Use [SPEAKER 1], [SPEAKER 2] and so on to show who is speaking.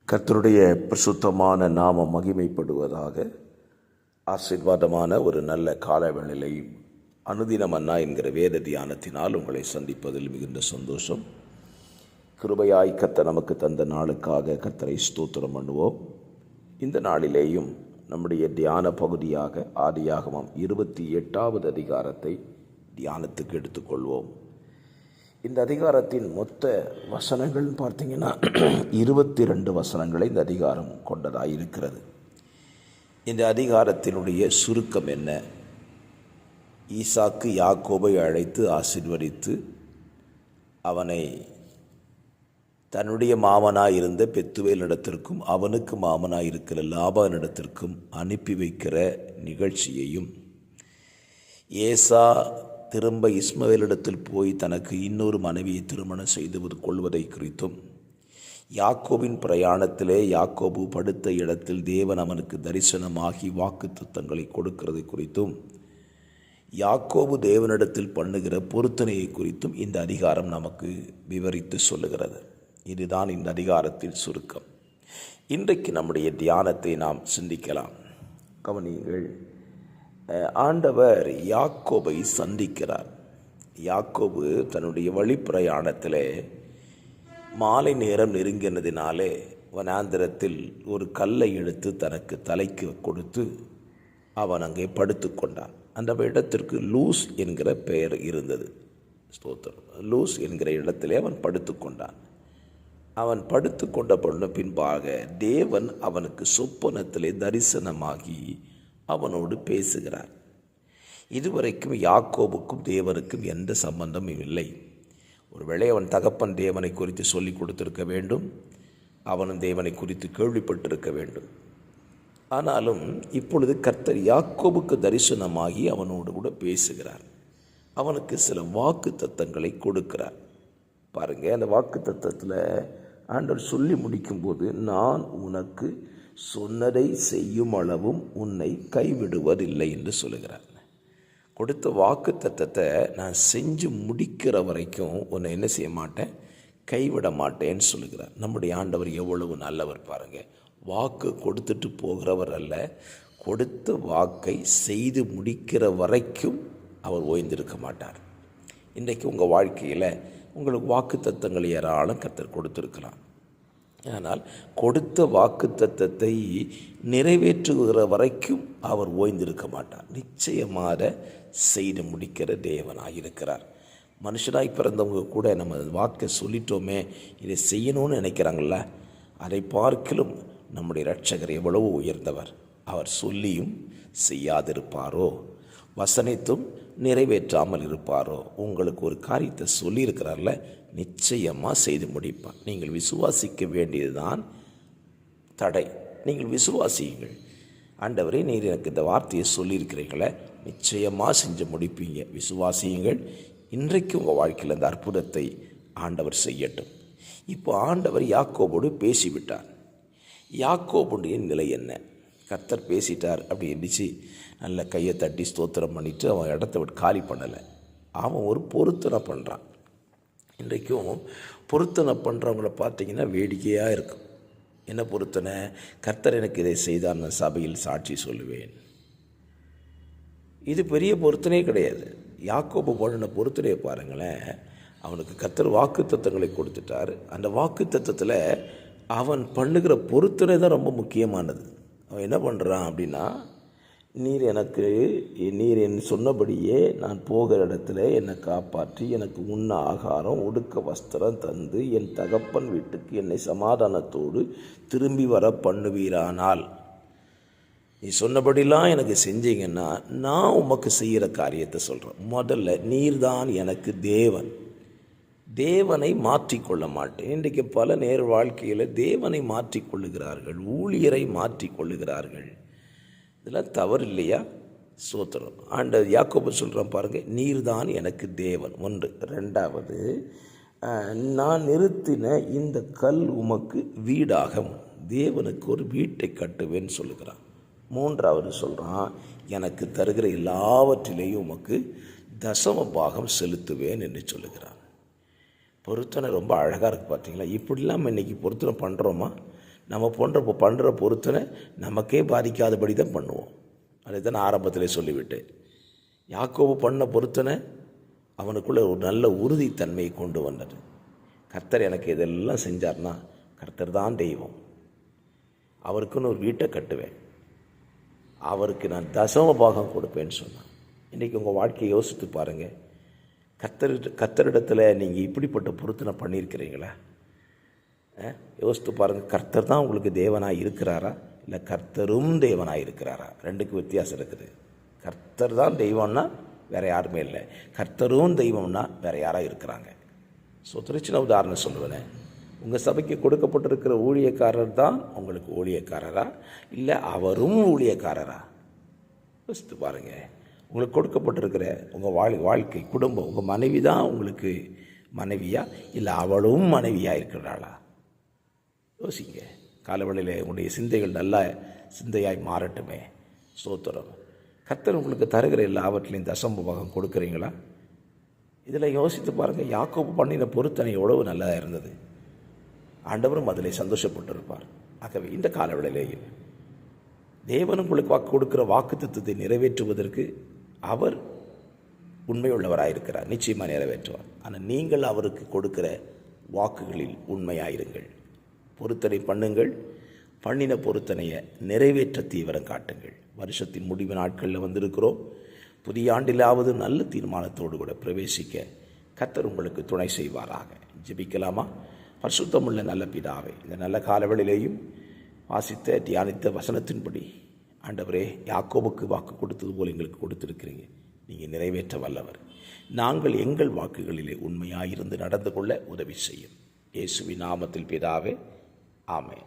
[SPEAKER 1] கர்த்தருடைய பிரசுத்தமான நாமம் மகிமைப்படுவதாக. ஆசீர்வாதமான ஒரு நல்ல காலவேளையிலையும் அனுதினம் அண்ணா என்கிற வேத தியானத்தினால் உங்களை சந்திப்பதில் மிகுந்த சந்தோஷம். கிருபையாய் கர்த்தர் நமக்கு தந்த நாளுக்காக கர்த்தரை ஸ்தோத்திரம் பண்ணுவோம். இந்த நாளிலேயும் நம்முடைய தியான பகுதியாக ஆதியாகமம் 28வது அதிகாரத்தை தியானத்துக்கு எடுத்துக்கொள்வோம். இந்த அதிகாரத்தின் மொத்த வசனங்கள் பார்த்தீங்கன்னா 22 வசனங்களை இந்த அதிகாரம் கொண்டதாக இருக்கிறது. இந்த அதிகாரத்தினுடைய சுருக்கம் என்ன? ஈசாக்கு யாக்கோபை அழைத்து ஆசீர்வதித்து அவனை தன்னுடைய மாமனாய் இருந்த பெத்துவேலிடத்திற்கும் அவனுக்கு மாமனாய் இருக்கிற லாபானிடத்திற்கும் அனுப்பி வைக்கிற நிகழ்ச்சியையும், ஏசா திரும்ப இஸ்மவேலிடத்தில் போய் தனக்கு இன்னொரு மனைவியை திருமணம் செய்து கொள்வதை குறித்தும், யாக்கோபின் பிரயாணத்திலே யாக்கோபு படுத்த இடத்தில் தேவன் அவனுக்கு தரிசனமாகி வாக்குத்தத்தங்களை கொடுக்கிறது குறித்தும், யாக்கோபு தேவனிடத்தில் பண்ணுகிற பொருத்தனையை குறித்தும் இந்த அதிகாரம் நமக்கு விவரித்து சொல்லுகிறது. இதுதான் இந்த அதிகாரத்தின் சுருக்கம். இன்றைக்கு நம்முடைய தியானத்தை நாம் சிந்திக்கலாம். கவனியுங்கள். ஆண்டவர் யாக்கோபை சந்திக்கிறார். யாக்கோபு தன்னுடைய வழிப்பிரயாணத்தில் மாலை நேரம் நெருங்கினதினாலே வனாந்திரத்தில் ஒரு கல்லை எடுத்து தனக்கு தலைக்கு கொடுத்து அவன் அங்கே படுத்து கொண்டான். அந்த இடத்திற்கு லூஸ் என்கிற பெயர் இருந்தது. ஸ்தோத்திரம். லூஸ் என்கிற இடத்திலே அவன் படுத்து கொண்டான். அவன் படுத்து கொண்ட பின்பாக தேவன் அவனுக்கு சொப்பனத்திலே தரிசனமாகி அவனோடு பேசுகிறார். இதுவரைக்கும் யாக்கோபுக்கும் தேவனுக்கும் எந்த சம்பந்தமும் இல்லை. ஒருவேளை அவன் தகப்பன் தேவனை குறித்து சொல்லி கொடுத்திருக்க வேண்டும், அவனும் தேவனை குறித்து கேள்விப்பட்டிருக்க வேண்டும். ஆனாலும் இப்பொழுது கர்த்தர் யாக்கோபுக்கு தரிசனமாகி அவனோடு கூட பேசுகிறார். அவனுக்கு சில வாக்கு தத்தங்களை கொடுக்கிறார். பாருங்க, அந்த வாக்கு தத்தத்தில் ஆண்டவர் சொல்லி முடிக்கும்போது, நான் உனக்கு சொன்னதை செய்யும் அளவும் உன்னை கைவிடுவதில்லை என்று சொல்லுகிறார். கொடுத்த வாக்கு தத்தத்தை நான் செஞ்சு முடிக்கிற வரைக்கும் உன்னை என்ன செய்ய மாட்டேன், கைவிட மாட்டேன்னு சொல்லுகிறார். நம்முடைய ஆண்டவர் எவ்வளவு நல்லவர் பாருங்கள். வாக்கு கொடுத்துட்டு போகிறவர் அல்ல, கொடுத்த வாக்கை செய்து முடிக்கிற வரைக்கும் அவர் ஓய்ந்திருக்க மாட்டார். இன்றைக்கு உங்கள் வாழ்க்கையில் உங்களுக்கு வாக்கு தத்தங்கள் ஏராளம் கர்த்தர் கொடுத்துருக்கலாம். ஆனால் கொடுத்த வாக்கு தத்தத்தை நிறைவேற்றுகிற வரைக்கும் அவர் ஓய்ந்திருக்க மாட்டார். நிச்சயமாக செய்து முடிக்கிற தேவனாக இருக்கிறார். மனுஷனாய் பிறந்தவங்க கூட நம்ம வாக்கை சொல்லிட்டோமே, இதை செய்யணும்னு நினைக்கிறாங்கள, அதை பார்க்கிலும் நம்முடைய இரட்சகர் எவ்வளவு உயர்ந்தவர். அவர் சொல்லியும் செய்யாதிருப்பாரோ, வசனித்தும் நிறைவேற்றாமல் இருப்பாரோ? உங்களுக்கு ஒரு காரியத்தை சொல்லியிருக்கிறார்ல, நிச்சயமாக செய்து முடிப்பார். நீங்கள் விசுவாசிக்க வேண்டியதுதான் தடை. நீங்கள் விசுவாசியுங்கள். ஆண்டவரே, நீர் எனக்கு இந்த வார்த்தையை சொல்லியிருக்கிறீங்களே, நிச்சயமாக செஞ்சு முடிப்பீங்க. விசுவாசியுங்கள். இன்றைக்கு உங்கள் வாழ்க்கையில் அந்த அற்புதத்தை ஆண்டவர் செய்யட்டும். இப்போ ஆண்டவர் யாக்கோபோடு பேசிவிட்டார். யாக்கோபுடைய நிலை என்ன? கர்த்தர் பேசிட்டார் அப்படி இருந்துச்சு, நல்ல கையை தட்டி ஸ்தோத்திரம் பண்ணிவிட்டு அவன் இடத்த விட்டு காலி பண்ணலை. அவன் ஒரு பொருத்தனை பண்ணுறான். இன்றைக்கும் பொருத்தனை பண்ணுறவங்கள பார்த்தீங்கன்னா வேடிக்கையாக இருக்கும். என்ன பொருத்தனை? கர்த்தர் எனக்கு இதை செய்தால் நான் சபையில் சாட்சி சொல்லுவேன். இது பெரிய பொருத்தனையே கிடையாது. யாக்கோபு போன பொருத்தனையை பாருங்களேன். அவனுக்கு கர்த்தர் வாக்கு தத்தங்களை கொடுத்துட்டார். அந்த வாக்கு தத்தத்தில் அவன் பண்ணுகிற பொருத்தனை தான் ரொம்ப முக்கியமானது. அவன் என்ன பண்ணுறான் அப்படின்னா, நீர் என் சொன்னபடியே நான் போகிற இடத்துல என்னை காப்பாற்றி எனக்கு உண்ண ஆகாரம் உடுக்க வஸ்திரம் தந்து என் தகப்பன் வீட்டுக்கு என்னை சமாதானத்தோடு திரும்பி வர பண்ணுவீரானால், நீ சொன்னபடிலாம் எனக்கு செஞ்சீங்கன்னா நான் உமக்கு செய்கிற காரியத்தை சொல்கிறேன். முதல்ல நீர்தான் எனக்கு தேவன். தேவனை மாற்றிக்கொள்ள மாட்டேன். இன்றைக்கு பல நேர வாழ்க்கையில் தேவனை மாற்றிக்கொள்ளுகிறார்கள், ஊழியரை மாற்றிக்கொள்ளுகிறார்கள். இதெல்லாம் தவறு இல்லையா? சோத்திரம். ஆண்டவர் யாக்கோபு சொல்கிறான் பாருங்கள், நீர்தான் எனக்கு தேவன். ஒன்று. ரெண்டாவது, நான் நிறுத்தின இந்த கல் உமக்கு வீடாகும். தேவனுக்கு ஒரு வீட்டை கட்டுவேன்னு சொல்லுகிறான். மூன்றாவது சொல்கிறான், எனக்கு தருகிற எல்லாவற்றிலேயும் உமக்கு தசம பாகம் செலுத்துவேன் என்று சொல்லுகிறான். பொருத்தனை ரொம்ப அழகாக இருக்குது பார்த்தீங்களா? இப்படிலாம் இன்றைக்கி பொருத்தனை பண்ணுறோமா? நம்ம பண்ணுற பொருத்தனை நமக்கே பாதிக்காதபடி தான் பண்ணுவோம். அதை தான் நான் ஆரம்பத்திலே சொல்லிவிட்டேன். யாக்கோபு பண்ண பொருத்தனை அவனுக்குள்ளே ஒரு நல்ல உறுதித்தன்மையை கொண்டு வந்தது. கர்த்தர் எனக்கு இதெல்லாம் செஞ்சார்னா கர்த்தர் தான் தெய்வம், அவருக்குன்னு ஒரு வீட்டை கட்டுவேன், அவருக்கு நான் தசம பாகம் கொடுப்பேன்னு சொன்னான். இன்றைக்கி உங்கள் வாழ்க்கையை யோசித்து பாருங்கள். கர்த்தரிடத்தில் நீங்கள் இப்படிப்பட்ட பொருத்தனை பண்ணியிருக்கிறீங்களா? யோசித்து பாருங்கள். கர்த்தர் தான் உங்களுக்கு தேவனாக இருக்கிறாரா, இல்லை கர்த்தரும் தேவனாக இருக்கிறாரா? ரெண்டுக்கு வித்தியாசம் இருக்குது. கர்த்தர் தான் தெய்வம்னா வேறு யாருமே இல்லை, கர்த்தரும் தெய்வம்னா வேறு யாராக இருக்கிறாங்க. ஸோ சின்ன உதாரணம் சொல்லுவேன். உங்கள் சபைக்கு கொடுக்கப்பட்டிருக்கிற ஊழியக்காரர் தான் உங்களுக்கு ஊழியக்காரரா, இல்லை அவரும் ஊழியக்காரரா? யோசித்து பாருங்கள். உங்களுக்கு கொடுக்கப்பட்டிருக்கிற உங்கள் வாழ்க்கை குடும்பம், உங்கள் மனைவி தான் உங்களுக்கு மனைவியா, இல்லை அவளும் மனைவியாக இருக்கிறாளா? யோசிங்க. காலவெளியில் உங்களுடைய சிந்தைகள் நல்ல சிந்தையாய் மாறட்டுமே. ஸ்தோத்திரம். கர்த்தர் உங்களுக்கு தருகிற எல்லாவற்றிலையும் தசம பாகம் கொடுக்குறீங்களா? இதில் யோசித்து பாருங்கள். யாக்கோபு பண்ணின பொருத்தனை எவ்வளவு நல்லதாக இருந்தது. ஆண்டவரும் அதில் சந்தோஷப்பட்டிருப்பார். ஆகவே இந்த காலவெளியிலேயே தேவன் உங்களுக்கு கொடுக்கிற வாக்குத்தத்தத்தை நிறைவேற்றுவதற்கு அவர் உண்மையுள்ளவராயிருக்கிறார். நிச்சயமாக நிறைவேற்றுவார். ஆனால் நீங்கள் அவருக்கு கொடுக்கிற வாக்குகளில் உண்மையாயிருங்கள். பொருத்தனை பண்ணுங்கள். பண்ணின பொருத்தனையை நிறைவேற்ற தீவிரம் காட்டுங்கள். வருஷத்தின் முடிவு நாட்களில் வந்திருக்கிறோம். புதிய ஆண்டிலாவது நல்ல தீர்மானத்தோடு கூட பிரவேசிக்க கர்த்தர் உங்களுக்கு துணை செய்வாராக. ஜெபிக்கலாமா? பரிசுத்தமுள்ள நல்ல பிதாவே, இந்த நல்ல காலவெளியிலேயும் வாசித்த தியானித்த வசனத்தின்படி ஆண்டவரே, யாக்கோபுக்கு வாக்கு கொடுத்தது போல் எங்களுக்கு கொடுத்திருக்கிறீங்க. நீங்கள் நிறைவேற்ற வல்லவர். நாங்கள் எங்கள் வாக்குகளிலே உண்மையாயிருந்து நடந்து கொள்ள உதவி செய்யும். இயேசுவின் நாமத்தில் பிதாவே, ஆமென்.